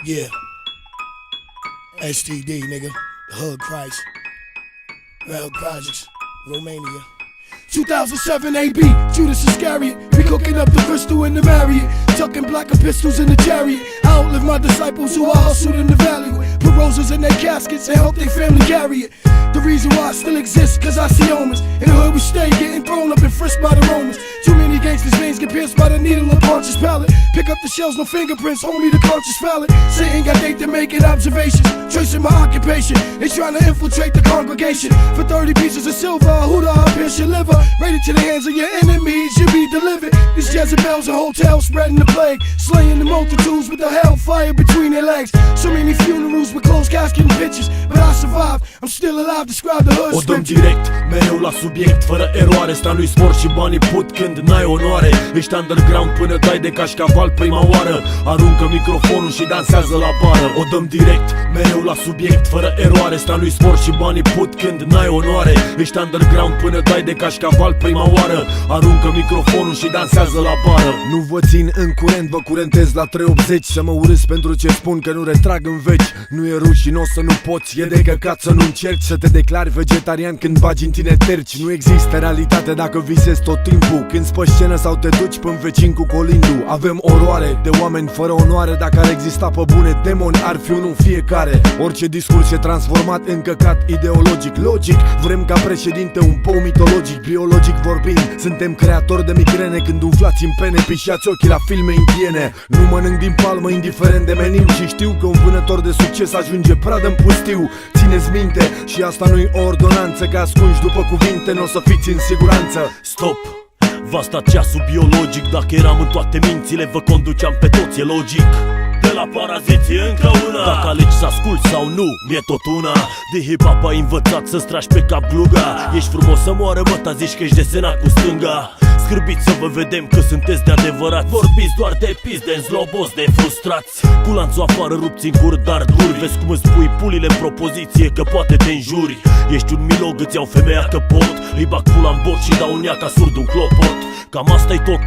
Yeah. STD, nigga. The Hood Christ. Rail Projects. Romania. 2007 AB, Judas Iscariot. We cooking up the crystal in the Marriott, tucking black pistols in the chariot. I outlive my disciples who I hustled in the valley with. Put roses in their caskets and help their family carry it. The reason why I still exist, cause I see omens. In the hood we stay, getting thrown up and frisked by the Romans. Too many gangsters' veins get pierced by the needle of Pontius Pilate. Pick up the shells, no fingerprints, homie, the conscious palate. Satan got date to making observations, tracing my occupation. They trying to infiltrate the congregation. For 30 pieces of silver, who the hell pierce your liver? Right into the hands of your enemies, you be delivered. These Jezebels and hotels spreading the plague, slaying the multitudes with the hellfire between their legs. So many funerals with closed casket and pictures, but I survived, I'm still alive, describe the hood. O dăm direct, mereu la subiect, fără eroare. Ăsta nu-i sport și banii put când n-ai onoare. Ești underground până dai de cașcaval prima oară. Aruncă microfonul și dansează la bară. O dăm direct, mereu la subiect, fără eroare. Ăsta nu-i sport și banii put când n-ai onoare. Ești underground până dai de cașcaval prima oară. Aruncă microfonul și dansează la bară. Nu vă țin în curent, vă curentez la 380. Să mă urâs pentru ce spun, că nu retrag în veci. Nu e rușinos să nu poți, e de căcat să nu încerci să te declari vegetarian când bagi în tine terci. Nu există realitate dacă visezi tot timpul, când spă scenă sau te duci până vecin cu colindu. Avem oroare de oameni fără onoare. Dacă ar exista pe bune demoni, ar fi unul fiecare. Orice discurs e transformat în căcat ideologic. Logic, vrem ca președinte un pou mitologic. Biologic vorbind, suntem creatori de migrene. Când umflați în pene, pișați ochii la filme indiene. Nu mănânc din palmă indiferent de meniu, și știu că un vânător de succes ajunge pradă în pustiu. Țineți minte, și asta nu-i o ordonanță, că ascunși după cuvinte n-o să fiți în siguranță. Stop! Va sta ceasul biologic. Dacă eram în toate mințile, vă conduceam pe toți, e logic. De la paraziție încă una. Dacă alegi să asculti sau nu, mi-e tot una. De hip-hop ai învățat să-ți tragi pe cap gluga. Ești frumos să moară, mă, ta zici că ești desenat cu stânga. Scârbiți să vă vedem că sunteți de adevărat. Vorbiți doar de pizde, zlobos, de frustrați. Cu lanțul afară rupți în cur, dar duri. Vezi cum îți pui pulile în propoziție, că poate te înjuri. Ești un milog, îți iau femeia că pot. Îi bag pula în bot și dau un ea ca surd un clopot. Cam asta-i tot.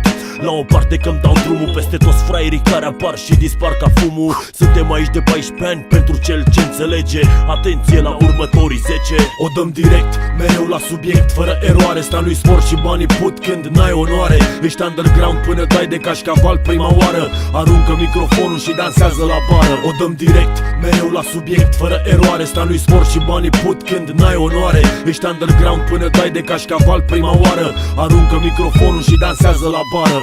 La o parte că-mi dau drumul peste toți fraierii care apar și dispar ca fumul. Suntem aici de 14 ani pentru cel ce înțelege. Atenție la următorii 10. O dăm direct, mereu la subiect, fără eroare. Ăsta nu-i sport și banii put când n-ai onoare. Ești underground până dai de cașcaval prima oară. Aruncă microfonul și dansează la bară. O dăm direct, mereu la subiect, fără eroare. Ăsta nu-i sport și banii put când n-ai onoare. Ești underground până dai de cașcaval prima oară. Aruncă microfonul și dansează la bară.